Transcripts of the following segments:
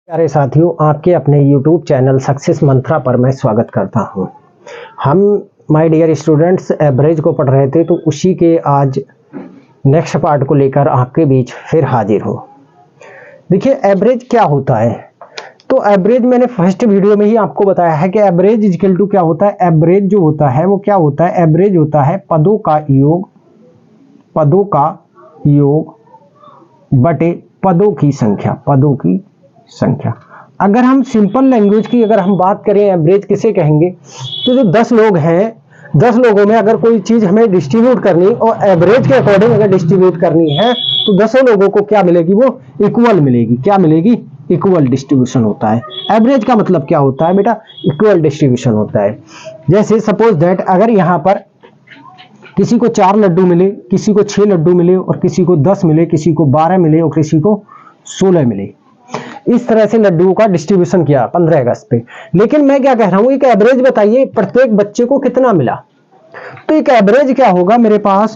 प्यारे साथियों, आपके अपने YouTube चैनल सक्सेस मंत्रा पर मैं स्वागत करता हूं। हम माय डियर स्टूडेंट्स एवरेज को पढ़ रहे थे, तो उसी के आज नेक्स्ट पार्ट को लेकर आपके बीच फिर हाजिर हूं। देखिए एवरेज क्या होता है। तो एवरेज मैंने फर्स्ट वीडियो में ही आपको बताया है कि एवरेज इक्वल टू क्या होता है। एवरेज जो होता है वो क्या होता है, एवरेज होता है पदों का योग बटे पदों की संख्या। अगर हम सिंपल लैंग्वेज की अगर हम बात करें, एवरेज किसे कहेंगे, तो जो 10 लोग हैं, 10 लोगों में अगर कोई चीज हमें डिस्ट्रीब्यूट करनी और एवरेज के अकॉर्डिंग अगर डिस्ट्रीब्यूट करनी है तो 10 लोगों को क्या मिलेगी, वो इक्वल मिलेगी। क्या मिलेगी? इक्वल डिस्ट्रीब्यूशन होता है। एवरेज का मतलब क्या होता है बेटा? इक्वल डिस्ट्रीब्यूशन होता है। जैसे सपोज दैट अगर यहाँ पर किसी को 4 लड्डू मिले, किसी को 6 लड्डू मिले और किसी को 10 मिले, किसी को 12 मिले और किसी को 16 मिले, इस तरह से लड्डुओं का डिस्ट्रीब्यूशन किया 15 अगस्त पे। लेकिन मैं क्या कह रहा हूं, एक एवरेज बताइए प्रत्येक बच्चे को कितना मिला। तो एक एवरेज क्या होगा मेरे पास,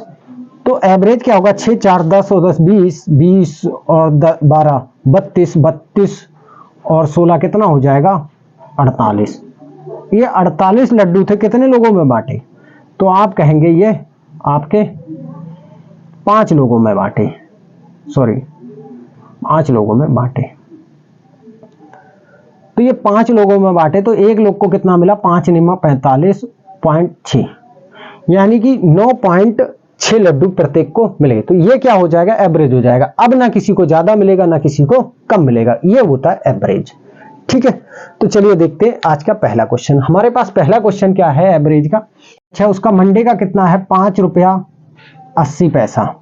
तो एवरेज क्या होगा, 6 4 10 और 10 20 और 12 32 और 16 कितना हो जाएगा, 48। ये 48 लड्डू थे, कितने लोगों में बांटे, तो आप कहेंगे ये आपके 5 लोगों में बांटे, 5 लोगों में बांटे। तो ये 5 लोगों में बांटे तो एक लोग को कितना मिला, 5 निमा 45.6, यानी कि 9.6 लड्डू प्रत्येक को मिले। तो ये क्या हो जाएगा, एवरेज हो जाएगा। अब ना किसी को ज्यादा मिलेगा ना किसी को कम मिलेगा, ये होता है एवरेज। ठीक है, तो चलिए देखते हैं आज का पहला क्वेश्चन। हमारे पास पहला क्वेश्चन क्या है एवरेज का। अच्छा, उसका मंडे का कितना है, 5 रुपया 80 पैसा।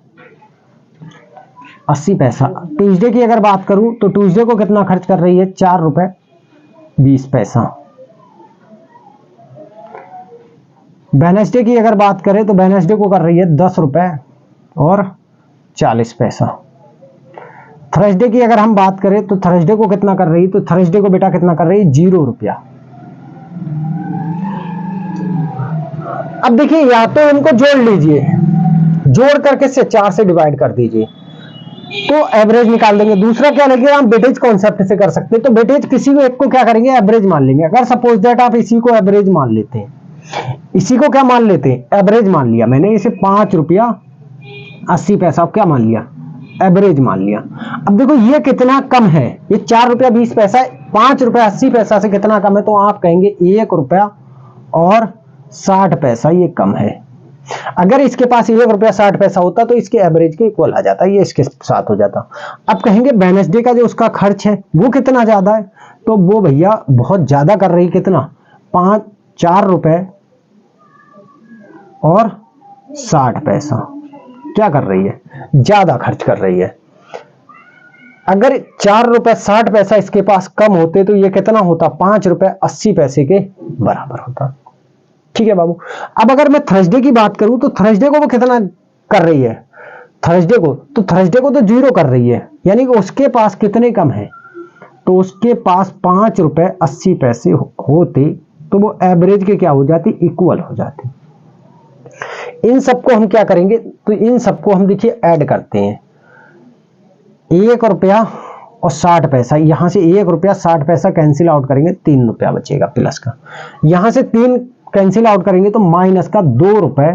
ट्यूसडे की अगर बात करूं तो ट्यूसडे को कितना खर्च कर रही है, 4 रुपए 20 पैसा। वेडनेसडे की अगर बात करें तो वेडनेसडे को कर रही है 10 रुपए और 40 पैसा। थर्सडे की अगर हम बात करें तो थर्सडे को कितना कर रही है, तो थर्सडे को बेटा कितना कर रही है, 0 रुपया। अब देखिए, या तो इनको जोड़ लीजिए, जोड़ करके से 4 से डिवाइड कर दीजिए तो एवरेज निकाल देंगे। दूसरा क्या लगेगा, हम वेटेज कॉन्सेप्ट से कर सकते हैं। तो वेटेज किसी को एक को क्या करेंगे, एवरेज मान लेंगे। अगर सपोज दैट आप इसी को एवरेज मान लेते हैं, इसी को क्या मान लेते हैं, एवरेज मान लिया मैंने, इसे 5 रुपया 80 पैसा क्या मान लिया, एवरेज मान लिया। अब देखो ये कितना कम है, ये 4 रुपया 20 पैसा 5 रुपया 80 पैसा से कितना कम है, तो आप कहेंगे 1 रुपया और 60 पैसा ये कम है। अगर इसके पास 1 रुपया 60 पैसा होता तो इसके एवरेज के इक्वल आ जाता, ये इसके साथ हो जाता। अब कहेंगे वेडनेसडे का जो उसका खर्च है वो कितना ज्यादा है, तो वो भैया बहुत ज्यादा कर रही, कितना, 4 रुपए और 60 पैसा क्या कर रही है, ज्यादा खर्च कर रही है। अगर 4 रुपए 60 पैसा इसके पास कम होते तो ये कितना होता, 5 रुपए 80 पैसे के बराबर होता। ठीक है बाबू। अब अगर मैं थर्सडे की बात करूं तो थर्सडे को वो कितना कर रही है, थर्सडे को तो 0 कर रही है, यानी कि उसके पास कितने कम है, तो उसके पास 5 रुपए 80 पैसे होते तो वो एवरेज के क्या हो जाती, इक्वल हो जाती। इन सबको हम क्या करेंगे, तो इन सबको हम देखिए ऐड करते हैं। 1 रुपया और 60 पैसा, यहां से 1 रुपया 60 पैसा कैंसिल आउट करेंगे, 3 रुपया बचेगा प्लस का। यहां से 3 कैंसिल आउट करेंगे तो माइनस का 2 रुपए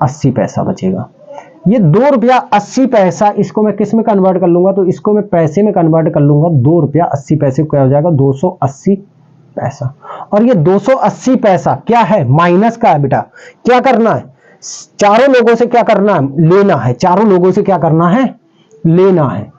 80 पैसा बचेगा। ये 2 रुपया 80 पैसा इसको मैं किस में कन्वर्ट कर लूंगा, तो इसको मैं पैसे में कन्वर्ट कर लूंगा। 2 रुपया 80 पैसे क्या हो जाएगा, 280 पैसा। और ये 280 पैसा क्या है, माइनस का है बेटा। क्या करना है, चारों लोगों से क्या करना है, लेना है। चारों लोगों से क्या करना है, लेना है।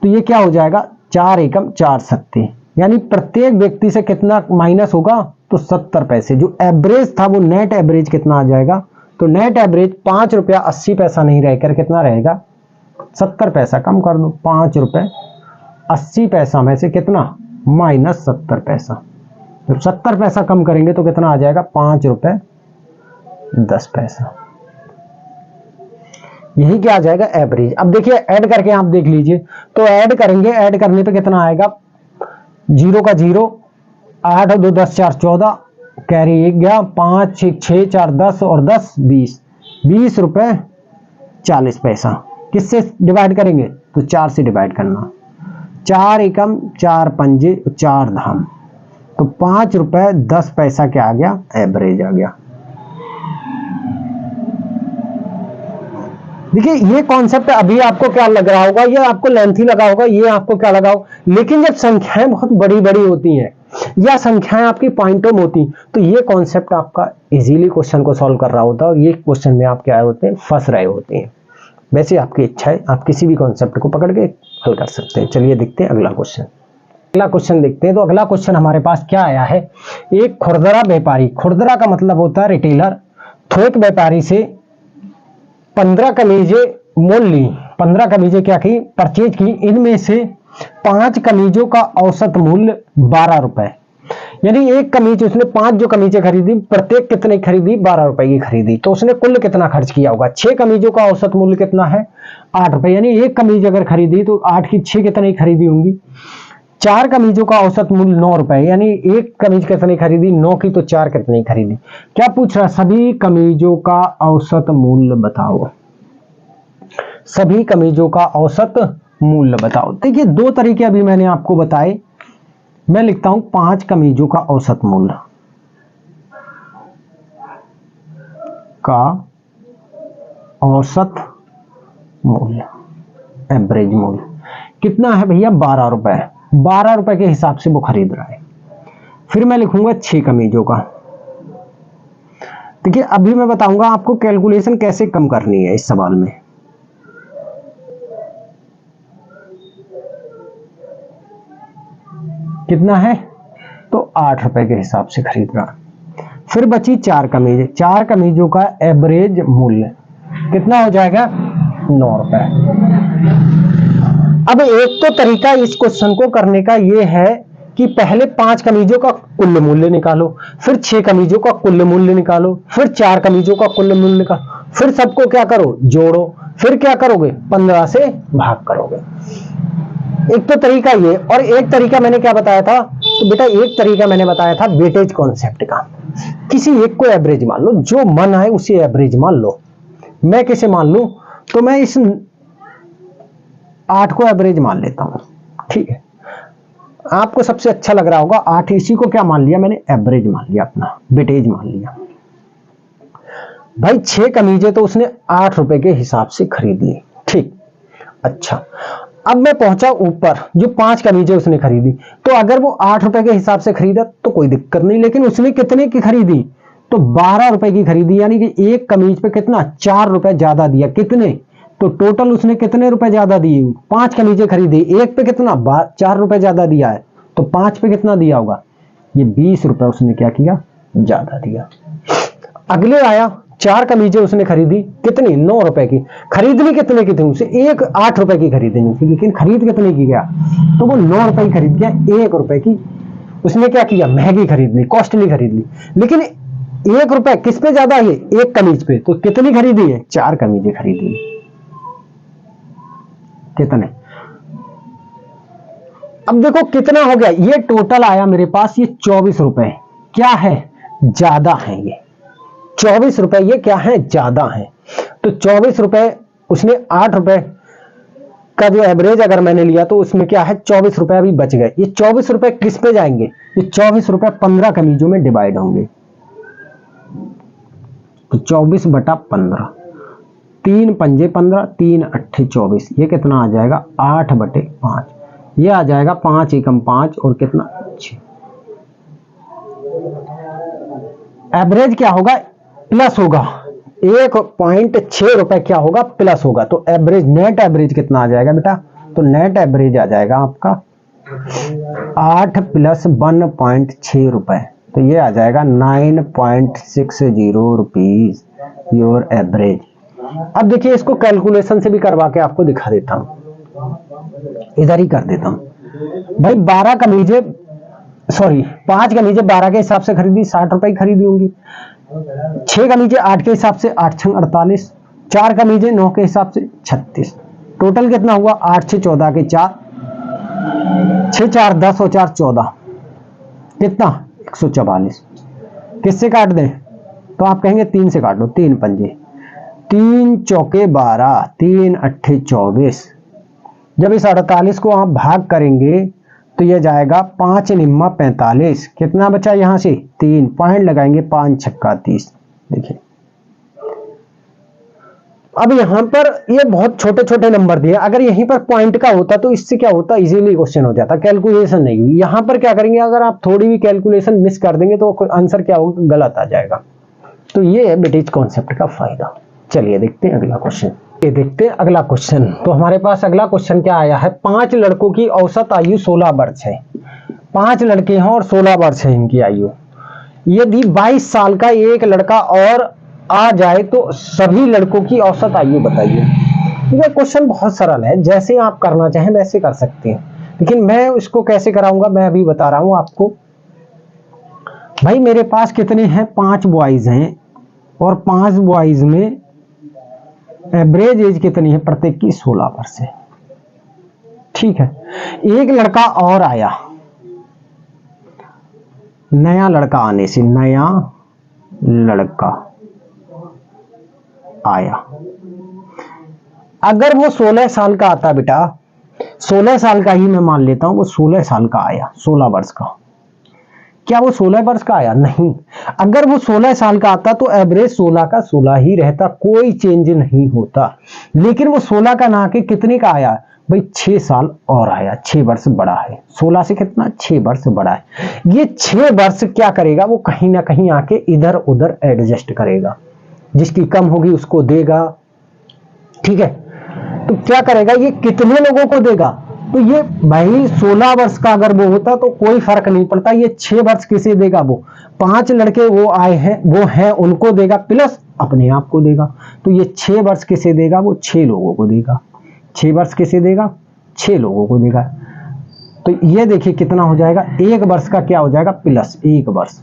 तो ये क्या हो जाएगा, 4 एकम 4 सत्ते, यानी प्रत्येक व्यक्ति से कितना माइनस होगा, तो 70 पैसे। जो एवरेज था वो नेट एवरेज कितना आ जाएगा, तो नेट एवरेज 5 रुपया 80 पैसा नहीं रहकर कितना रहेगा, 70 पैसा। कम कर दो, 5 रुपए 80 पैसा में से कितना, माइनस 70 पैसा। तो 70 पैसा कम करेंगे तो कितना आ जाएगा, 5 रुपए 10 पैसा। यही क्या आ जाएगा, एवरेज। अब देखिए ऐड करके आप देख लीजिए, तो ऐड करेंगे, ऐड करने पे कितना आएगा, 0 का 0, 8 और 2 10 4 14, कैरी 1 गया, 5 6 4 10 और 10 20 रुपए 40 पैसा। किससे डिवाइड करेंगे, तो 4 से डिवाइड करना। 4 एकम 4 पंजे 4 धाम, तो 5 रुपए 10 पैसा क्या आ गया, एवरेज आ गया। देखिए ये कॉन्सेप्ट अभी आपको क्या लग रहा होगा, ये आपको लेंथी लगा होगा, ये आपको क्या लगा हो, लेकिन जब संख्याएं बहुत बड़ी बड़ी होती हैं या संख्याएं आपकी पॉइंटों में होती, तो ये कॉन्सेप्ट आपका इजीली क्वेश्चन को सॉल्व कर रहा होता है और ये क्वेश्चन में आप क्या होते हैं, फंस रहे होते हैं। वैसे आपकी इच्छा है, आप किसी भी कॉन्सेप्ट को पकड़ के हल कर सकते हैं। चलिए देखते हैं अगला क्वेश्चन। अगला क्वेश्चन देखते हैं। तो अगला क्वेश्चन हमारे पास क्या आया है, एक खुरदरा व्यापारी, खुरदरा का मतलब होता है रिटेलर, थोक व्यापारी से 15 कमीजें मोल ली, 15 कमीजें क्या की, परचेज की, इनमें से 5 कमीजों का औसत मूल्य 12 रुपए, यानी एक कमीज उसने 5 जो कमीजें खरीदी, प्रत्येक कितने खरीदी, 12 रुपए की खरीदी, तो उसने कुल कितना खर्च किया होगा। 6 कमीजों का औसत मूल्य कितना है, 8 रुपए, यानी एक कमीज अगर खरीदी तो 8 की 6 कितनी खरीदी होंगी। 4 कमीजों का औसत मूल्य 9 रुपए, यानी एक कमीज कितनी खरीदी, 9 की तो 4 कितनी खरीदी। क्या पूछ रहा, सभी कमीजों का औसत मूल्य बताओ, सभी कमीजों का औसत मूल्य बताओ। देखिए 2 तरीके अभी मैंने आपको बताए, मैं लिखता हूं 5 कमीजों का औसत मूल्य का औसत मूल्य, एवरेज मूल्य कितना है भैया, 12 रुपए, 12 रुपए के हिसाब से वो खरीद रहा है। फिर मैं लिखूंगा 6 कमीजों का। देखिए अभी मैं बताऊंगा आपको कैलकुलेशन कैसे कम करनी है इस सवाल में। कितना है, तो 8 रुपए के हिसाब से खरीद रहा। फिर बची 4 कमीजें, 4 कमीजों का एवरेज मूल्य कितना हो जाएगा, 9 रुपए। अब एक तो तरीका इस क्वेश्चन को करने का यह है कि पहले 5 कमीजों का कुल मूल्य निकालो, फिर 6 कमीजों का कुल मूल्य निकालो, फिर 4 कमीजों का कुल मूल्य निकालो, फिर सबको क्या करो, जोड़ो, फिर क्या करोगे, 15 से भाग करोगे। एक तो तरीका ये, और एक तरीका मैंने क्या बताया था, तो बेटा एक तरीका मैंने बताया था वेटेज कॉन्सेप्ट का, किसी एक को एवरेज मान लो, जो मन आए उसे एवरेज मान लो। मैं किसे मान लूं, तो मैं इस 8 को एवरेज मान लेता हूं, ठीक है। आपको सबसे अच्छा लग रहा होगा 8, इसी को क्या मान लिया मैंने, एवरेज मान लिया, अपना वेटेज मान लिया। भाई 6 कमीजें तो उसने 8 रुपए के हिसाब से खरीद ली, ठीक। अच्छा अब मैं पहुंचा ऊपर, जो 5 कमीजें उसने खरीदी, तो अगर वो 8 रुपए के हिसाब से खरीदा तो कोई दिक्कत नहीं, लेकिन उसने कितने की खरीदी, तो 12 रुपए की खरीदी, यानी कि एक कमीज पे कितना, 4 रुपए ज्यादा दिया। कितने, तो टोटल उसने कितने रुपए ज्यादा दिए, 5 कमीजें खरीदी, एक पे कितना 4 रुपए ज्यादा दिया है, तो 5 पे कितना दिया होगा, ये 20 रुपए उसने क्या किया, ज्यादा दिया। अगले आया, 4 कमीजें उसने खरीदी, कितनी, 9 रुपए की, खरीदनी कितने की थी उसे, एक 8 रुपए की खरीदनी थी, लेकिन खरीद कितने की गया, तो वो 9 रुपए की खरीद गया, 1 रुपए की उसने क्या किया, महंगी खरीद ली, कॉस्टली खरीद ली। लेकिन 1 रुपए किस पे ज्यादा है, एक कमीज पे, तो कितनी खरीदी है, 4 कमीजें खरीदी। कितने, अब देखो कितना हो गया, ये टोटल आया मेरे पास, ये 24 रुपए क्या है, ज्यादा है, ये 24 रुपए ये क्या है, ज्यादा है। तो 24 रुपए उसने 8 रुपए का जो एवरेज अगर मैंने लिया, तो उसमें क्या है, 24 रुपए अभी बच गए। ये 24 रुपए किस पे जाएंगे, ये 24 रुपए 15 कमीजों में डिवाइड होंगे, तो 24 बटा 15, 3 पंजे 15, 3 अट्ठे 24, ये कितना आ जाएगा, 8 बटे 5, ये आ जाएगा 5 एकम 5 और कितना 6। एवरेज क्या होगा, प्लस होगा, 1.6 रुपए क्या होगा, प्लस होगा। तो एवरेज, नेट एवरेज कितना आ जाएगा बेटा, तो नेट एवरेज आ जाएगा आपका 8 प्लस 1.6 रुपए, तो ये आ जाएगा 9.60 रुपीज योर एवरेज। अब देखिए इसको कैलकुलेशन से भी करवा के आपको दिखा देता हूं, इधर ही कर देता हूं। भाई 12 कमीजें, सॉरी 5 कमीजें 12 के हिसाब से खरीदी, 60 रुपए की खरीदी होंगी। 6 कमीजें 8 के हिसाब से 8 छंग 48, 4 कमीजें 9 के हिसाब से 36, टोटल कितना हुआ, 8 6 14 के 4, 6 4 10 और 4 14, कितना 144। किससे काट दें, तो आप कहेंगे 3 से काट लो, 3 पंजे, 3 चौके 12, 3 अट्ठे 24, जब इस 48 को आप भाग करेंगे तो ये जाएगा 5 निम्मा 45, कितना बचा यहाँ से 3, पॉइंट लगाएंगे 5 छक्का 30। देखिए अब यहां पर ये बहुत छोटे छोटे नंबर दिए, अगर यहीं पर पॉइंट का होता तो इससे क्या होता, इजीली क्वेश्चन हो जाता, कैलकुलेशन नहीं हुई। यहां पर क्या करेंगे, अगर आप थोड़ी भी कैलकुलेशन मिस कर देंगे तो आंसर क्या होगा, गलत आ जाएगा। तो ये है ब्रिटिश कॉन्सेप्ट का फायदा। चलिए देखते हैं अगला क्वेश्चन। ये देखते हैं अगला क्वेश्चन। तो हमारे पास अगला क्वेश्चन क्या आया है, 5 लड़कों की औसत आयु 16 वर्ष है। 5 लड़के हैं और 16 वर्ष है इनकी आयु। यदि 22 साल का एक लड़का और आ जाए तो सभी लड़कों की औसत आयु बताइए। ये क्वेश्चन बहुत सरल है, जैसे आप करना चाहें वैसे कर सकते हैं, लेकिन मैं इसको कैसे कराऊंगा मैं अभी बता रहा हूं आपको। भाई मेरे पास कितने हैं, 5 बॉयज हैं और 5 बॉयज में एवरेज एज कितनी है प्रत्येक की, 16 वर्ष है। ठीक है, एक लड़का और आया, नया लड़का आने से, नया लड़का आया, अगर वो 16 साल का आता बेटा, 16 साल का ही मैं मान लेता हूं, वो 16 साल का आया, 16 वर्ष का, क्या वो 16 वर्ष का आया, नहीं। अगर वो 16 साल का आता तो एवरेज 16 का 16 ही रहता, कोई चेंज नहीं होता। लेकिन वो 16 का ना के कितने का आया भाई, 6 साल और आया, 6 वर्ष बड़ा है, 16 से कितना 6 वर्ष बड़ा है। ये 6 वर्ष क्या करेगा, वो कहीं ना कहीं आके इधर उधर एडजस्ट करेगा, जिसकी कम होगी उसको देगा। ठीक है, तो क्या करेगा, ये कितने लोगों को देगा, तो ये भाई 16 वर्ष का अगर वो होता तो कोई फर्क नहीं पड़ता, ये 6 वर्ष किसे देगा, वो 5 लड़के वो आए हैं वो हैं उनको देगा, प्लस अपने आप को देगा। तो ये 6 वर्ष किसे देगा, वो 6 लोगों को देगा। 6 वर्ष किसे देगा, 6 लोगों को देगा। तो ये देखिए कितना हो जाएगा, 1 वर्ष का क्या हो जाएगा, प्लस 1 वर्ष।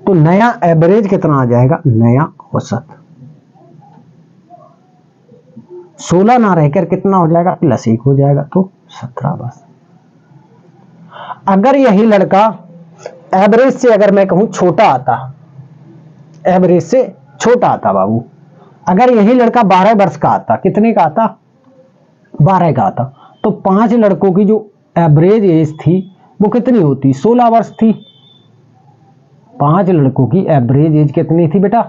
तो नया एवरेज कितना आ जाएगा, नया औसत 16 ना रहकर कितना हो जाएगा, प्लस 1 हो जाएगा, तो 17 वर्ष। अगर यही लड़का एवरेज से अगर मैं कहूं छोटा आता, एवरेज से छोटा आता बाबू, अगर यही लड़का 12 वर्ष का आता, कितने का आता, 12 का आता, तो 5 लड़कों की जो एवरेज एज थी वो कितनी होती, 16 वर्ष थी। 5 लड़कों की एवरेज एज कितनी थी बेटा,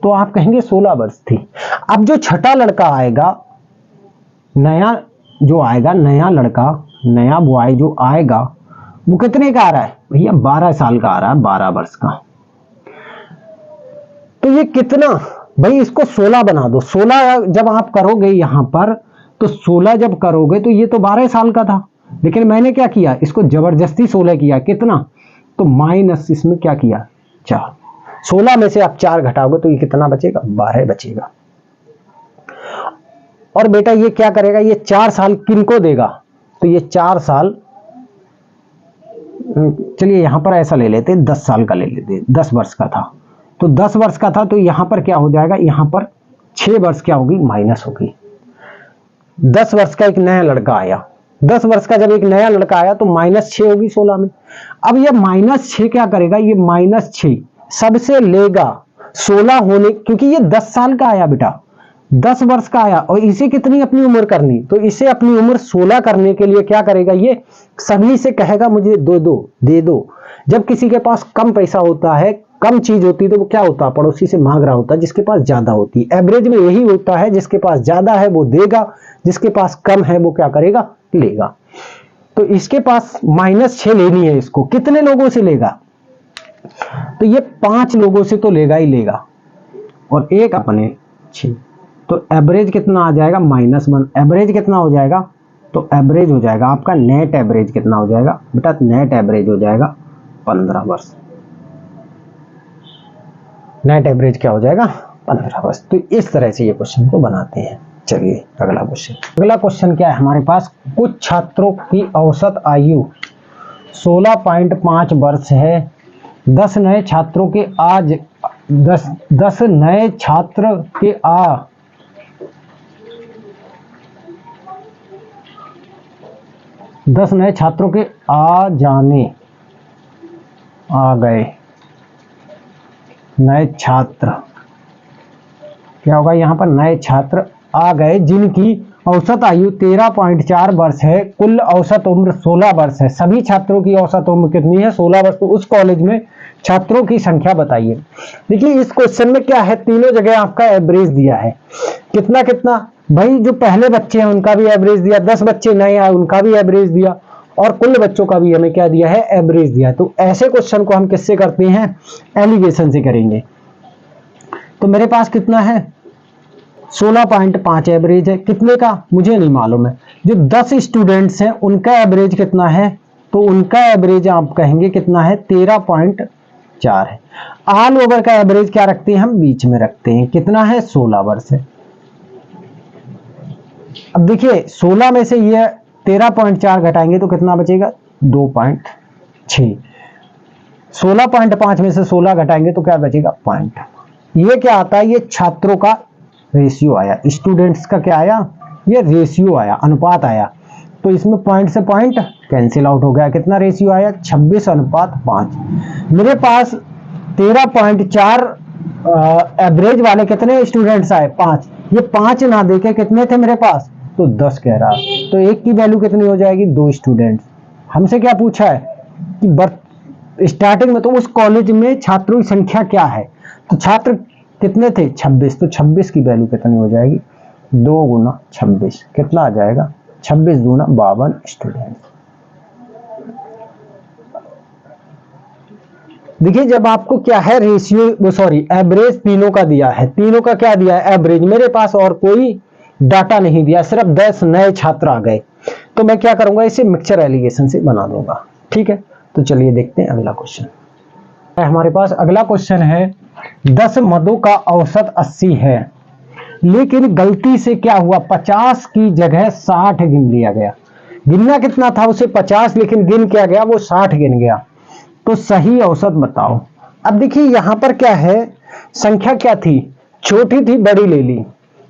तो आप कहेंगे 16 वर्ष थी। अब जो छठा लड़का आएगा, नया जो आएगा, नया लड़का, नया बॉय जो आएगा, वो कितने का आ रहा है भैया, 12 साल का आ रहा है, 12 वर्ष का। तो ये कितना भाई, इसको 16 बना दो। 16 जब आप करोगे यहां पर, तो 16 जब करोगे तो ये तो 12 साल का था, लेकिन मैंने क्या किया, इसको जबरदस्ती 16 किया, कितना, तो माइनस इसमें क्या किया, 4। 16 में से आप 4 घटाओगे तो ये कितना बचेगा, 12 बचेगा। और बेटा ये क्या करेगा, ये 4 साल किनको देगा, तो ये 4 साल, चलिए यहां पर ऐसा ले लेते, 10 साल का ले लेते, 10 वर्ष का था, तो 10 वर्ष का था, तो यहां पर क्या हो जाएगा, यहां पर 6 वर्ष क्या होगी, माइनस होगी। 10 वर्ष का एक नया लड़का आया, 10 वर्ष का जब एक नया लड़का आया तो -6 होगी 16 में। अब ये -6 क्या करेगा, ये -6 सबसे लेगा 16 होने, क्योंकि ये 10 साल का आया बेटा, 10 वर्ष का आया, और इसे कितनी अपनी उम्र करनी, तो इसे अपनी उम्र 16 करने के लिए क्या करेगा, ये सभी से कहेगा मुझे दे दो। जब किसी के पास कम पैसा होता है, कम चीज होती है, तो वो क्या होता है, पड़ोसी से मांग रहा होता है, जिसके पास ज्यादा होती है। एवरेज में यही होता है, जिसके पास ज्यादा है वो देगा, जिसके पास कम है वो क्या करेगा, लेगा। तो इसके पास -6 लेनी है, इसको कितने लोगों से लेगा, तो ये 5 लोगों से तो लेगा ही लेगा, और एक अपने 6, तो एवरेज कितना आ जाएगा, -1। एवरेज कितना हो जाएगा, तो एवरेज हो जाएगा आपका, नेट एवरेज कितना हो जाएगा बेटा, नेट एवरेज हो जाएगा 15 वर्ष। नेट एवरेज क्या हो जाएगा, 15 वर्ष। तो इस तरह से ये क्वेश्चन को बनाते हैं। चलिए अगला क्वेश्चन। अगला क्वेश्चन क्या है हमारे पास, कुछ छात्रों की औसत आयु 16.5 वर्ष है। 10 नए छात्रों के 10 नए छात्र के 10 नए छात्रों के आ गए नए छात्र, क्या होगा यहाँ पर, नए छात्र आ गए जिनकी औसत आयु 13.4 वर्ष है, कुल औसत उम्र 16 वर्ष है। सभी छात्रों की औसत उम्र कितनी है? 16 वर्ष। तो उस कॉलेज में छात्रों की संख्या बताइए। देखिए इस क्वेश्चन में क्या है, तीनों जगह आपका एवरेज दिया है। कितना कितना भाई, जो पहले बच्चे हैं उनका भी एवरेज दिया, 10 बच्चे नए आए उनका भी एवरेज दिया, और कुल बच्चों का भी हमें क्या दिया है? एवरेज दिया है। तो ऐसे क्वेश्चन को हम किससे करते हैं? एलिगेशन से करेंगे। तो मेरे पास कितना है? 16.5 एवरेज है। कितने का मुझे नहीं मालूम है। जो 10 स्टूडेंट्स हैं उनका एवरेज कितना है? तो उनका एवरेज आप कहेंगे कितना है? 13.4 है। ऑल ओवर का एवरेज क्या रखते हैं हम? बीच में रखते हैं। कितना है? 16 वर्ष है। अब देखिए 16 में से ये 13.4 घटाएंगे तो कितना बचेगा? 2.6। 16.5 में से 16 घटाएंगे तो क्या बचेगा? पॉइंट। ये क्या आता है? ये छात्रों का रेशियो आया, स्टूडेंट्स का क्या आया? ये रेशियो आया, अनुपात आया। तो इसमें पॉइंट से पॉइंट कैंसिल आउट हो गया। कितना रेशियो आया? 26:5। मेरे पास 13.4 एवरेज वाले कितने स्टूडेंट्स आए? 5। ये 5 ना देके कितने थे मेरे पास? तो 10 कह रहा। तो एक की वैल्यू कितनी हो जाएगी? 2 स्टूडेंट्स। हमसे क्या पूछा है कि स्टार्टिंग में तो उस कॉलेज में छात्रों की संख्या क्या है? तो छात्र कितने थे? 26। तो 26 की वैल्यू कितनी हो जाएगी? 2 गुना 26। कितना आ जाएगा? 26 दूना 52 स्टूडेंट। देखिए जब आपको क्या है रेशियो, सॉरी एवरेज तीनों का दिया है, तीनों का क्या दिया है? एवरेज। मेरे पास और कोई डाटा नहीं दिया, सिर्फ 10 नए छात्र आ गए, तो मैं क्या करूंगा? इसे मिक्सचर एलिगेशन से बना दूंगा। ठीक है, तो चलिए देखते हैं अगला क्वेश्चन। हमारे पास अगला क्वेश्चन है, 10 मदों का औसत 80 है, लेकिन गलती से क्या हुआ? 50 की जगह 60 गिन लिया गया। गिनना कितना था उसे? 50, लेकिन गिन क्या गया? वो 60 गिन गया। तो सही औसत बताओ। अब देखिए यहां पर क्या है, संख्या क्या थी? छोटी थी, बड़ी ले ली,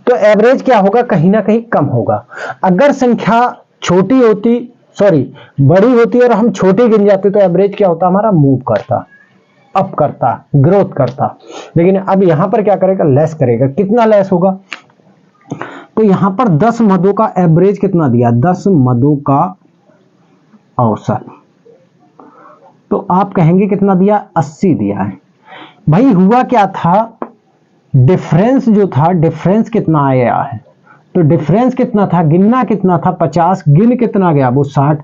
तो एवरेज क्या होगा? कहीं ना कहीं कम होगा। अगर संख्या छोटी होती, सॉरी बड़ी होती और हम छोटी गिन जाते तो एवरेज क्या होता? हमारा मूव करता, अप करता, ग्रोथ करता। लेकिन अब यहां पर क्या करेगा? लेस करेगा। कितना लेस होगा? तो यहां पर 10 मदों का एवरेज कितना दिया? 10 मदों का औसत, तो आप कहेंगे कितना दिया? 80 दिया है। भाई हुआ क्या था? डिफरेंस जो था, डिफरेंस कितना आया है? तो डिफरेंस कितना था? गिनना कितना था? 50, गिन कितना गया? वो 60।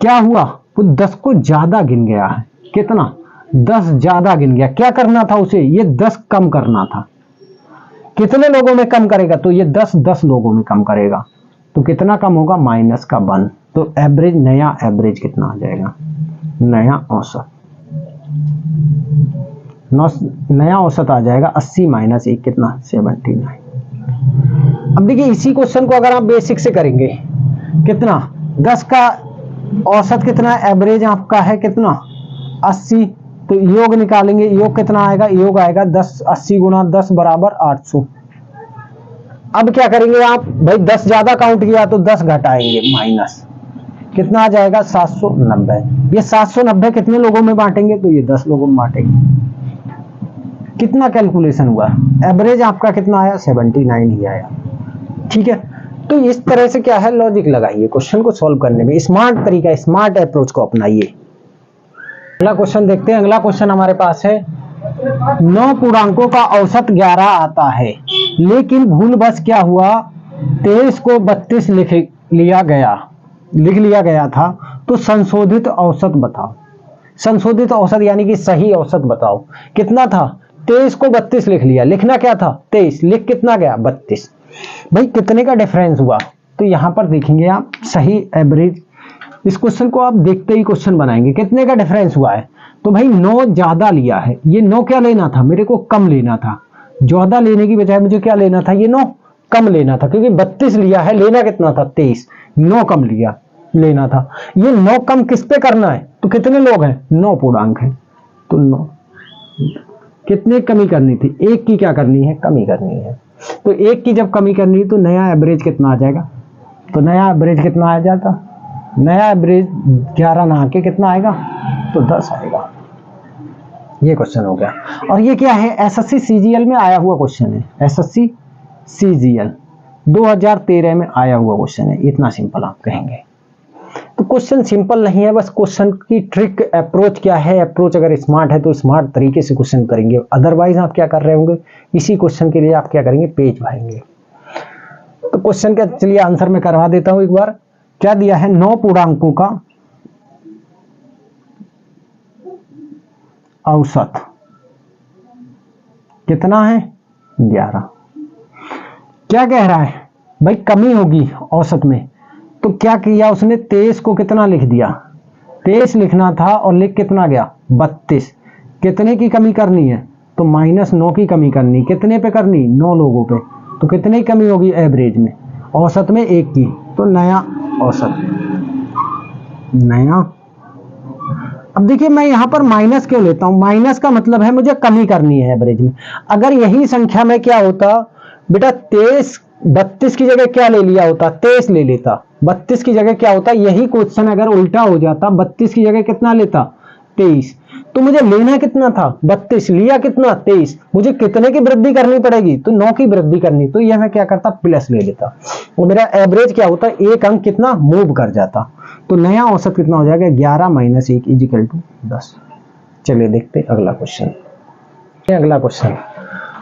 क्या हुआ? वो 10 को ज्यादा गिन गया है। कितना? 10 ज्यादा गिन गया। क्या करना था उसे? ये 10 कम करना था। कितने लोगों में कम करेगा? तो ये 10 लोगों में कम करेगा। तो कितना कम होगा? -1। तो एवरेज, नया एवरेज कितना आ जाएगा? नया औसत, नया औसत आ जाएगा 80 - 1 कितना? 79। अब देखिए इसी क्वेश्चन को अगर आप बेसिक से करेंगे, कितना? 10 का औसत कितना? एवरेज आपका है कितना? 80। तो योग निकालेंगे, योग कितना आएगा? योग आएगा 10, 80 गुना 10 बराबर 800। अब क्या करेंगे आप? भाई 10 ज्यादा काउंट किया तो 10 घटाएंगे, माइनस कितना आ जाएगा? 790। ये 790 कितने लोगों में बांटेंगे? तो ये 10 लोगों में बांटेंगे। कितना कैलकुलेशन हुआ? एवरेज आपका कितना आया? 79 ही आया। ठीक है, तो इस तरह से क्या है, लॉजिक लगाइए क्वेश्चन को सॉल्व करने में। स्मार्ट तरीका, स्मार्ट अप्रोच को अपनाइए। अगला क्वेश्चन देखते हैं। अगला क्वेश्चन हमारे पास है, 9 पूर्णांकों का औसत 11 आता है, लेकिन भूलवश क्या हुआ? 23 को 32 लिख लिया गया था। तो संशोधित औसत बताओ। संशोधित औसत यानी कि सही औसत बताओ। कितना था? 23 को 32 लिख लिया। लिखना क्या था? 23, लिख कितना गया? 32। भाई कितने का डिफरेंस हुआ? तो यहां पर देखेंगे आप सही एवरेज। इस क्वेश्चन को आप देखते ही क्वेश्चन बनाएंगे, कितने का डिफरेंस हुआ है? तो भाई 9 ज्यादा लिया है। ये 9 क्या लेना था? मेरे को कम लेना था। ज्यादा लेने की बजाय मुझे क्या लेना था? ये 9 कम लेना था, क्योंकि 32 लिया है, लेना कितना था? 23। 9 कम लेना था। ये 9 कम किस पे करना है? तो कितने लोग हैं? 9 पूर्णांक है, तो 9 कितने कमी करनी थी? 1 की क्या करनी है? कमी करनी है। तो 1 की जब कमी करनी है तो नया एवरेज कितना आ जाएगा? तो नया एवरेज कितना आ जाता? नया एवरेज 11 ना आके कितना आएगा? तो 10 आएगा। ये क्वेश्चन हो गया। और ये क्या है? एसएससी सीजीएल में आया हुआ क्वेश्चन है। एसएससी सीजीएल 2013 में आया हुआ क्वेश्चन है, इतना सिंपल आप कहेंगे। तो क्वेश्चन सिंपल नहीं है, बस क्वेश्चन की ट्रिक अप्रोच क्या है, अप्रोच अगर स्मार्ट है तो स्मार्ट तरीके से क्वेश्चन करेंगे, अदरवाइज आप क्या कर रहे होंगे, इसी क्वेश्चन के लिए आप क्या करेंगे, पेज भरेंगे। तो क्वेश्चन का चलिए आंसर मैं करवा देता हूं एक बार। क्या दिया है, 9 पूर्णांकों का औसत कितना है, 11। क्या कह रहा है भाई, कमी होगी औसत में, तो क्या किया उसने, 23 को कितना लिख दिया, 23 लिखना था और लिख कितना गया, 32। कितने की कमी करनी है, तो -9 की कमी करनी, कितने पे करनी, 9 लोगों पे, तो कितने की कमी होगी एवरेज में, औसत में 1 की, तो नया औसत, नया। अब देखिए मैं यहां पर माइनस क्यों लेता हूं, माइनस का मतलब है मुझे कमी करनी है एवरेज में। अगर यही संख्या में क्या होता बेटा, 32 की जगह क्या ले लिया होता, 23 ले लेता, 32 की जगह क्या होता, यही क्वेश्चन अगर उल्टा हो जाता, 32 की जगह कितना लेता, 23, तो मुझे लेना कितना था, 32, लिया कितना, 23, मुझे कितने की वृद्धि करनी पड़ेगी, तो 9 की वृद्धि करनी, तो यह मैं क्या करता, प्लस ले लेता, और मेरा एवरेज क्या होता, एक अंक कितना मूव कर जाता। तो नया औसत कितना हो जाएगा, 11 - 1 = 10। चलिए देखते अगला क्वेश्चन। अगला क्वेश्चन,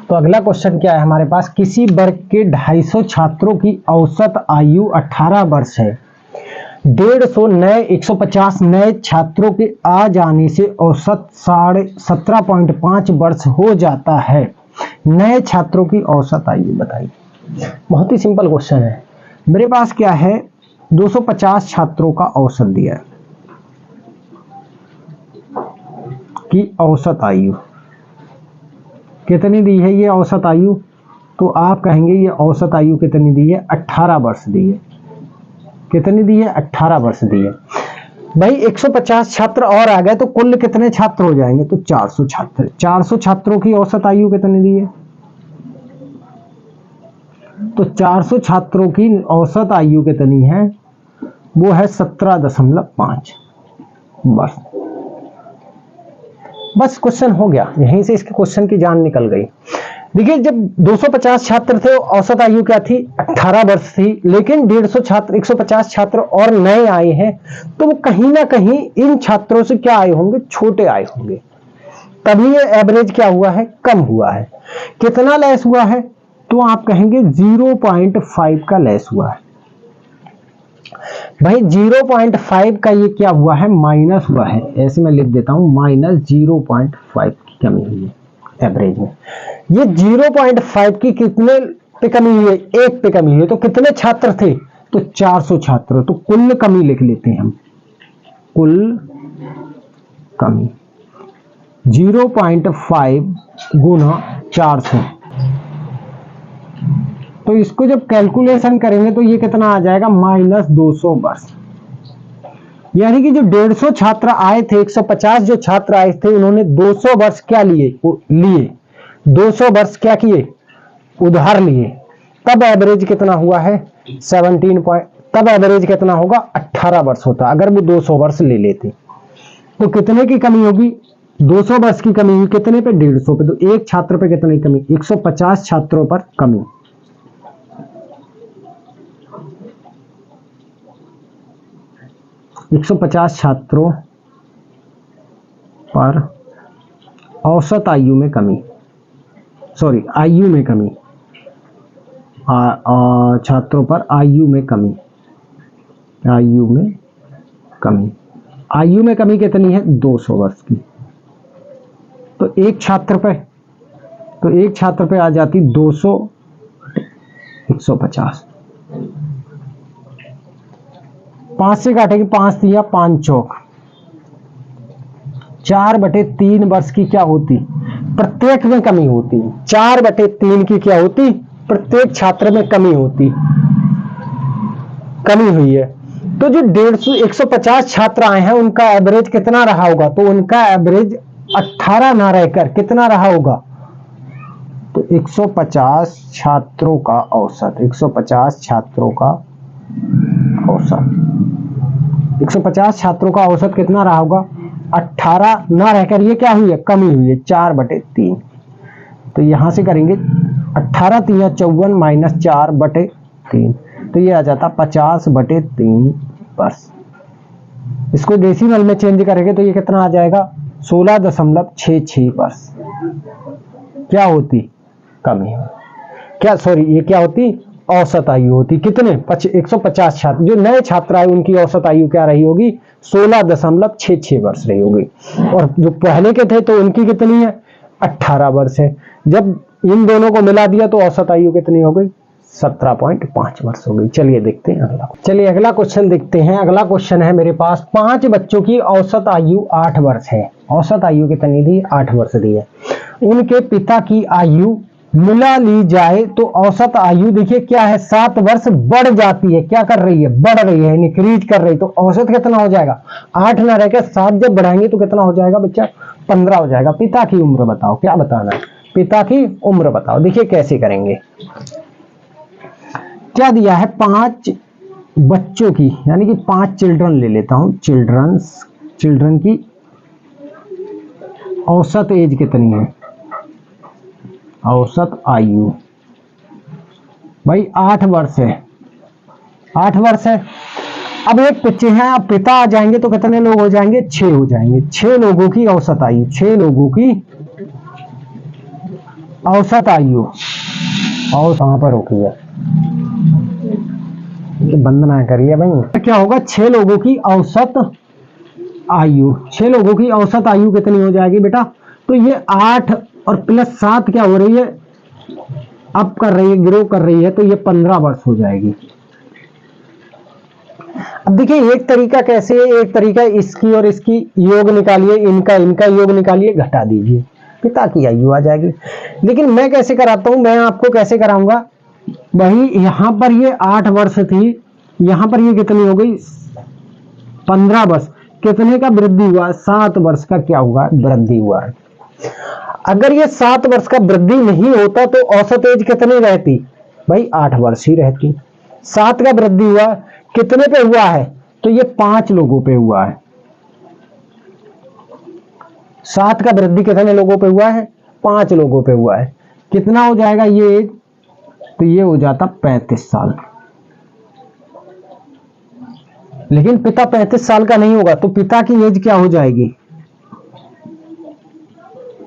तो अगला क्वेश्चन क्या है हमारे पास, किसी वर्ग के 250 छात्रों की औसत आयु 18 वर्ष है, 150 नए 150 नए छात्रों के आ जाने से औसत 17.5 वर्ष हो जाता है, नए छात्रों की औसत आयु बताइए। बहुत ही सिंपल क्वेश्चन है। मेरे पास क्या है, 250 छात्रों का औसत दिया है कि औसत आयु कितनी दी है, ये औसत आयु, तो आप कहेंगे ये औसत आयु कितनी दी है, 18 वर्ष दी है। कितनी दी है, 18 वर्ष दी है। भाई 150 छात्र और आ गए तो कुल कितने छात्र हो जाएंगे, तो 400 छात्र। 400 छात्रों की औसत आयु कितनी दी है, तो 400 छात्रों की औसत आयु कितनी है, वो है 17.5 वर्ष। बस क्वेश्चन हो गया, यहीं से इसके क्वेश्चन की जान निकल गई। देखिए जब 250 छात्र थे, औसत आयु क्या थी, 18 वर्ष थी, लेकिन 150 छात्र 150 छात्र और नए आए हैं, तो वो कहीं ना कहीं इन छात्रों से क्या आए होंगे, छोटे आए होंगे, तभी ये एवरेज क्या हुआ है, कम हुआ है। कितना लेस हुआ है, तो आप कहेंगे 0.5 का लेस हुआ है। भाई 0.5 का ये क्या हुआ है, माइनस हुआ है, ऐसे मैं लिख देता हूं, -0.5 की कमी हुई है एवरेज में। ये 0.5 की कितने पे कमी हुई है, 1 पे कमी हुई है, तो कितने छात्र थे, तो 400 छात्र, तो कुल कमी लिख लेते हैं हम, कुल कमी 0.5 गुना 400, तो इसको जब कैलकुलेशन करेंगे तो ये कितना आ जाएगा, -200 वर्ष। यानी कि जो 150 छात्र आए थे, 150 जो छात्र आए थे, उन्होंने 200 वर्ष क्या लिए, 200 वर्ष क्या किए, उधार लिए, तब एवरेज कितना हुआ है, 17 तब एवरेज कितना होगा, 18 वर्ष होता अगर वो 200 वर्ष ले लेते। तो कितने की कमी होगी, 200 वर्ष की कमी हुई, कितने पे, 150 पे, तो एक छात्र पे कितनी कमी, 150 छात्रों पर कमी। एक 150 छात्रों पर औसत आयु में कमी, सॉरी आयु में कमी, छात्रों पर आयु में कमी, आयु में कमी, आयु में कमी कितनी है, 200 वर्ष की। तो एक छात्र पे आ जाती 200 150, 5 से काटेगी, 5 दिया 5 चौक, 4/3 वर्ष की क्या होती, प्रत्येक में कमी होती, 4/3 की क्या होती, प्रत्येक छात्र में कमी होती, कमी हुई है। तो जो 150 छात्र आए हैं उनका एवरेज कितना रहा होगा, तो उनका एवरेज 18 ना रहकर कितना रहा होगा, तो 150 छात्रों का औसत, 150 छात्रों का औसत, 150 छात्रों का औसत कितना रहा होगा, 18 ना रहकर ये क्या हुई है, कमी हुई है, 4/3। तो यहां से करेंगे 18 × 3 = 54 - 4/3, 3, तो ये आ जाता 50/3 वर्ष। इसको डेसिमल में चेंज करेंगे तो ये कितना आ जाएगा 16.66 वर्ष। क्या होती कमी है, क्या सॉरी ये क्या होती औसत आयु होती। कितने 150 छात्र, जो नए छात्र आए उनकी औसत आयु क्या रही होगी 16.66 वर्ष रही होगी। और जो पहले के थे तो उनकी कितनी है 18 वर्ष है। जब इन दोनों को मिला दिया तो औसत आयु कितनी हो गई 17.5 वर्ष हो गई। चलिए देखते हैं अगला। चलिए अगला क्वेश्चन देखते हैं। अगला क्वेश्चन है मेरे पास, 5 बच्चों की औसत आयु 8 वर्ष है। औसत आयु कितनी दी 8 वर्ष दी है। उनके पिता की आयु मिला ली जाए तो औसत आयु देखिए क्या है 7 वर्ष बढ़ जाती है। क्या कर रही है बढ़ रही है, इंक्रीज कर रही है। तो औसत कितना हो जाएगा 8 ना रहकर 7 जब बढ़ाएंगे तो कितना हो जाएगा बच्चा 15 हो जाएगा। पिता की उम्र बताओ, क्या बताना है पिता की उम्र बताओ। देखिए कैसे करेंगे, क्या दिया है 5 बच्चों की यानी कि 5 चिल्ड्रन ले लेता हूं। चिल्ड्रन की औसत एज कितनी है, औसत आयु भाई 8 वर्ष है, 8 वर्ष है। अब एक बच्चे हैं, अब पिता आ जाएंगे तो कितने लोग हो जाएंगे 6 हो जाएंगे। 6 लोगों की औसत आयु, 6 लोगों की औसत आयु। और कहां पर होती है बंद ना करिए भाई। क्या होगा 6 लोगों की औसत आयु, 6 लोगों की औसत आयु कितनी हो जाएगी बेटा, तो ये 8 और प्लस 7 क्या हो रही है अप कर रही है, ग्रो कर रही है, तो ये 15 वर्ष हो जाएगी। अब देखिए एक तरीका कैसे है, एक तरीका इसकी और इसकी योग निकालिए, इनका योग निकालिए, घटा दीजिए, पिता की आयु आ जाएगी। लेकिन मैं कैसे कराता हूं, मैं आपको कैसे कराऊंगा, वही यहां पर ये 8 वर्ष थी, यहां पर ये कितनी हो गई 15 वर्ष। कितने का वृद्धि हुआ 7 वर्ष का क्या हुआ वृद्धि हुआ है। अगर ये 7 वर्ष का वृद्धि नहीं होता तो औसत एज कितनी रहती भाई 8 वर्ष ही रहती। 7 का वृद्धि हुआ, कितने पे हुआ है तो ये 5 लोगों पे हुआ है। 7 का वृद्धि कितने लोगों पे हुआ है 5 लोगों पे हुआ है। कितना हो जाएगा ये एज, तो ये हो जाता 35 साल। लेकिन पिता 35 साल का नहीं होगा, तो पिता की एज क्या हो जाएगी,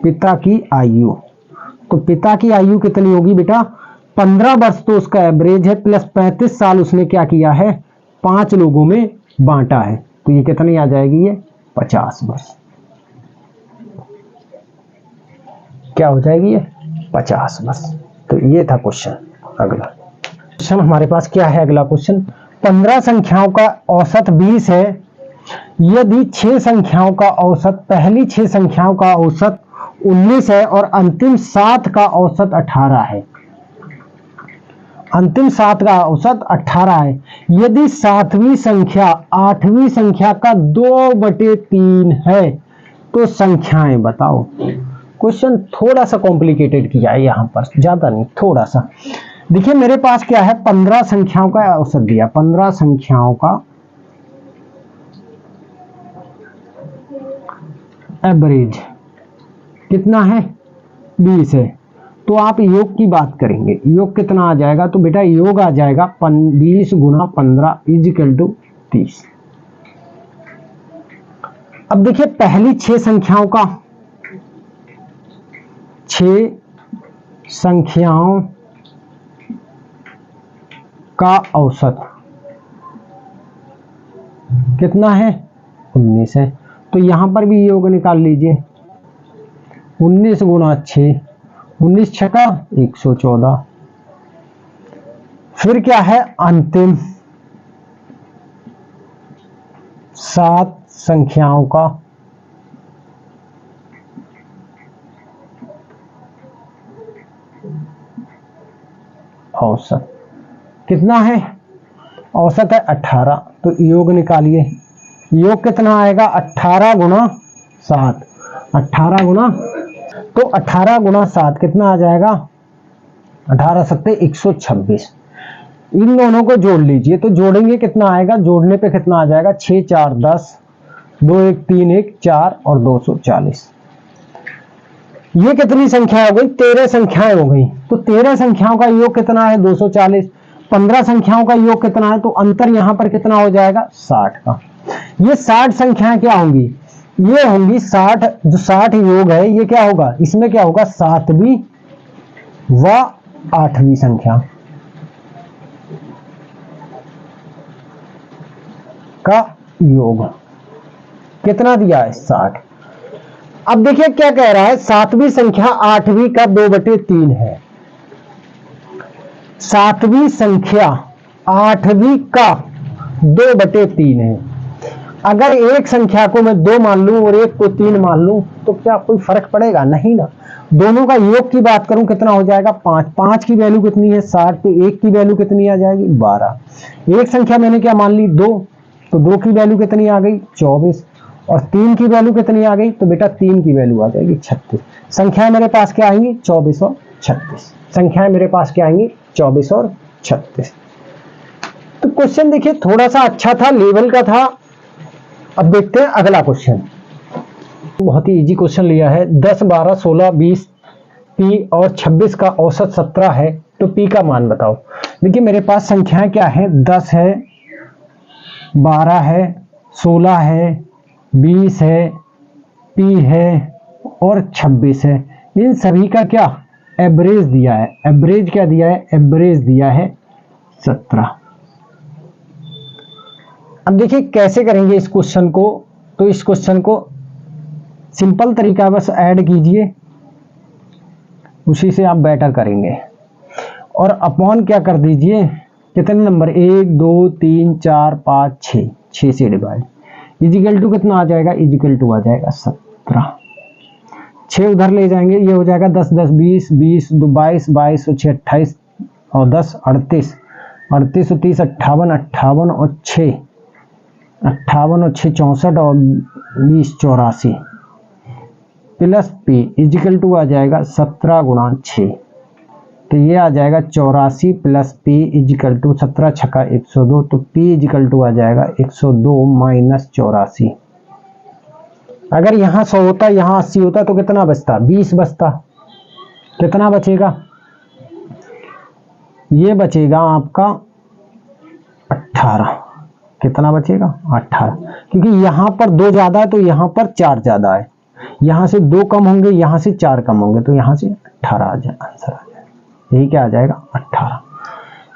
पिता की आयु, तो पिता की आयु कितनी होगी बेटा 15 वर्ष तो उसका एवरेज है, प्लस 35 साल उसने क्या किया है 5 लोगों में बांटा है, तो ये कितनी आ जाएगी ये 50 वर्ष। क्या हो जाएगी ये 50 वर्ष। तो ये था क्वेश्चन। अगला क्वेश्चन हमारे पास क्या है, अगला क्वेश्चन 15 संख्याओं का औसत 20 है, यदि 6 संख्याओं का औसत, पहली 6 संख्याओं का औसत 19 है और अंतिम 7 का औसत 18 है, अंतिम 7 का औसत 18 है, यदि 7वीं संख्या 8वीं संख्या का 2/3 है तो संख्याएं बताओ। क्वेश्चन थोड़ा सा कॉम्प्लिकेटेड किया है यहां पर, ज्यादा नहीं थोड़ा सा। देखिए मेरे पास क्या है 15 संख्याओं का औसत दिया, 15 संख्याओं का एवरेज कितना है 20 है, तो आप योग की बात करेंगे, योग कितना आ जाएगा, तो बेटा योग आ जाएगा 20 गुना 15 इजिकल टू 30। अब देखिए पहली 6 संख्याओं का, 6 संख्याओं का औसत कितना है 19 है, तो यहां पर भी योग निकाल लीजिए 19 गुना 6, 19 छका 114। फिर क्या है अंतिम 7 संख्याओं का औसत कितना है, औसत है 18, तो योग निकालिए, योग कितना आएगा 18 गुना 7, 18 गुना, तो 18 गुना 7 कितना आ जाएगा 18 सत्ते 126। इन दोनों को जोड़ लीजिए, तो जोड़ेंगे कितना आएगा, जोड़ने पे कितना आ जाएगा 6 4 10, 2 1 3 1 4 और 240। ये कितनी संख्या हो गई 13 संख्याएं हो गई, तो 13 संख्याओं का योग कितना है 240। 15 संख्याओं का योग कितना है, तो अंतर यहां पर कितना हो जाएगा 60 का। ये 60 संख्याएं क्या होंगी, ये होंगी 60, जो 60 योग है ये क्या होगा, इसमें क्या होगा 7वीं व 8वीं संख्या का योग। कितना दिया है 60। अब देखिए क्या कह रहा है, 7वीं संख्या 8वीं का 2/3 है। 7वीं संख्या 8वीं का 2/3 है। अगर एक संख्या को मैं 2 मान लूं और एक को 3 मान लूं तो क्या कोई फर्क पड़ेगा, नहीं ना। दोनों का योग की बात करूं कितना हो जाएगा 5। 5 की वैल्यू कितनी है 60, तो 1 की वैल्यू कितनी आ जाएगी 12। एक संख्या मैंने क्या मान ली 2, तो 2 की वैल्यू कितनी आ गई 24, और 3 की वैल्यू कितनी आ गई, तो बेटा 3 की वैल्यू आ जाएगी 36। संख्याएं मेरे पास क्या आएंगी 24 और 36। संख्याएं मेरे पास क्या आएंगी 24 और 36। तो क्वेश्चन देखिए थोड़ा सा अच्छा था, लेवल का था। अब देखते हैं अगला क्वेश्चन। बहुत ही इजी क्वेश्चन लिया है। 10, 12, 16, 20 पी और 26 का औसत 17 है, तो पी का मान बताओ। देखिए मेरे पास संख्याएं क्या है, 10 है, 12 है, 16 है, 20 है, पी है और 26 है। इन सभी का क्या एवरेज दिया है। एवरेज क्या दिया है, एवरेज दिया है 17। अब देखिए कैसे करेंगे इस क्वेश्चन को। तो इस क्वेश्चन को सिंपल तरीका, बस ऐड कीजिए, उसी से आप बेटर करेंगे। और अपॉन क्या कर दीजिए, कितने नंबर 1 2 3 4 5 6, 6 से डिवाइड, इजिकल टू कितना आ जाएगा, इजिकल टू आ जाएगा 17। 6 उधर ले जाएंगे, ये हो जाएगा 10 10 20 20 2 22 22 और 6 28 और 10 38 38 और 30 58 58 और 6 58 और 6 64 और 20 84 प्लस पी इजिकल टू आ जाएगा 17 गुणा 6, तो ये आ जाएगा 84 प्लस पी इजिकल टू 17 छक्का 102, तो पी इजिकल टू आ जाएगा 102 माइनस 84। अगर यहाँ 100 होता यहाँ 80 होता तो कितना बचता, 20 बचता। कितना बचेगा, ये बचेगा आपका 18। कितना बचेगा 18, क्योंकि यहाँ पर 2 ज्यादा है तो यहाँ पर 4 ज्यादा है। यहाँ से 2 कम होंगे, यहाँ से 4 कम होंगे, तो यहाँ से 18 आ जाए आंसर आ जाए। यही क्या आ जाएगा 18।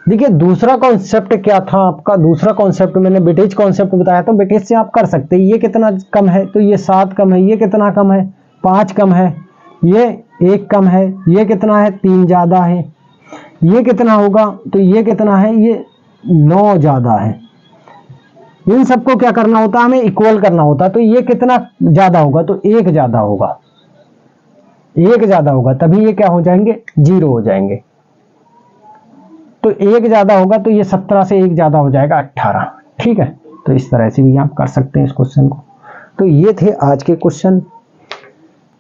देखिए दूसरा कॉन्सेप्ट क्या था आपका, दूसरा कॉन्सेप्ट मैंने वेटेज कॉन्सेप्ट बताया, तो वेटेज से आप कर सकते हैं। ये कितना कम है, तो ये 7 कम है, ये कितना कम है 5 कम है, ये 1 कम है, ये कितना है 3 ज्यादा है, ये कितना होगा, तो ये कितना है, ये 9 ज्यादा है। इन सबको क्या करना होता है, हमें इक्वल करना होता है। तो ये कितना ज्यादा होगा, तो 1 ज्यादा होगा, 1 ज्यादा होगा, तभी ये क्या हो जाएंगे 0 हो जाएंगे। तो 1 ज्यादा होगा तो ये 17 से 1 ज्यादा हो जाएगा 18। ठीक है, तो इस तरह से भी आप कर सकते हैं इस क्वेश्चन को। तो ये थे आज के क्वेश्चन।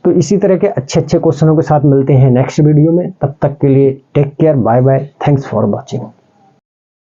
तो इसी तरह के अच्छे अच्छे क्वेश्चनों के साथ मिलते हैं नेक्स्ट वीडियो में। तब तक के लिए take care, bye bye, thanks for watching.